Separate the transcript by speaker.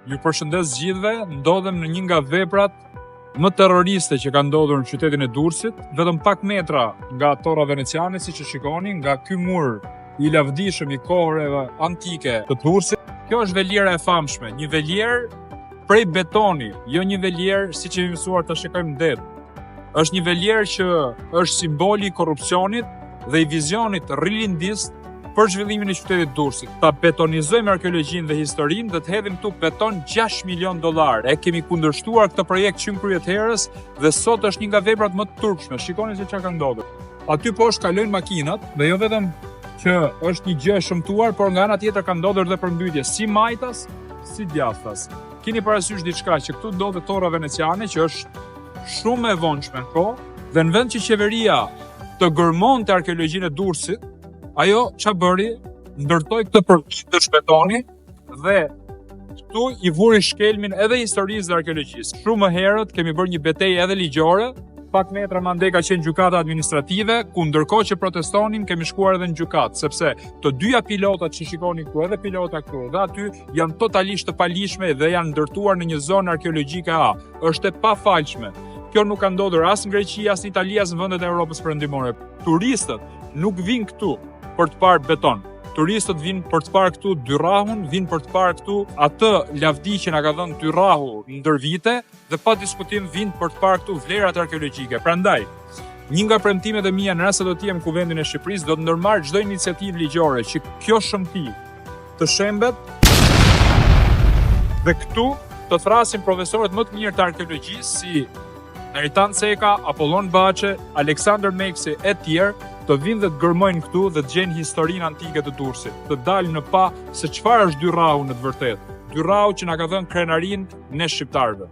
Speaker 1: Ju përshëndes gjithëve, ndodhem në një nga veprat më terroriste që ka ndodhur në qytetin e Durrësit, vetëm pak metra nga Torra Veneciane, siç e shikoni, nga ky mur i lavdishëm i kohërave antike të Durrësit. Kjo është veliera e famshme, një velierë prej betoni, jo një velierë siç jemi mësuar ta shikojmë det. Është një velierë që është simboli i korrupsionit dhe i vizionit rilindist për zhvillimin e qytetit Durrësit. Ta betonizojmë arkeologjinë dhe historinë dhe të hedhim këtu beton $6 milion. E kemi kundërshtuar këtë projekt që kryet herës dhe sot është një nga veprat më të turpshme. Shikoni se çka ka ndodhur. Aty poshtë kalojnë makinat dhe jo vetëm që është një gjë e shëmtuar, por nga ana tjetër ka ndodhur edhe përmbytje si majtas, si djathtas. Keni parasysh diçka që këtu ndodhet Torra Veneciane, që është shumë e vonshme në kohë, dhe në vend që qeveria të gërmonte arkeologjinë e Durrësit, ajo ç'a bëri, ndërtoi këtë projekt të shpetoni dhe këtu i vuri shkelmin edhe historisë dhe arkeologjisë. Shumë më herët kemi bërë një betejë edhe ligjore, pak metra mande ka qenë gjykata administrative, ku ndërkohë që protestonin kemi shkuar edhe në gjykatë, sepse të dyja pilotat që shikoni këtu, edhe pilota këtu dhe aty, janë totalisht të palishme dhe janë ndërtuar në një zonë arkeologjike A. Është e pafalshme. Kjo nuk ka ndodhur as në Greqi, as në Itali, as në vendet e Evropës perëndimore. Turistët nuk vinë këtu për të parë beton. Turistët vinë për të parë këtu Dyrrahun, vinë për të parë këtu atë lavdi që na ka dhënë Dyrrahu ndër vite dhe pa diskutim vinë për të parë këtu vlerat arkeologjike. Prandaj, një nga premtimet e mia në rast se do të jem në Kuvendin e Shqipërisë, do të ndërmarr çdo iniciativë ligjore që kjo shëmti të shembet dhe këtu të thrasin profesorët më të mirë të arkeologjisë si Meritan Ceka, Apollon Baçe, Aleksandër Meksi e tjerë, të vinë dhe të gërmojnë këtu dhe të gjenë historinë antike të Durrësit, të dalë në pa se çfarë është Dyrrahu në të vërtetë. Dyrrahu që na ka dhënë krenarinë ne shqiptarëve.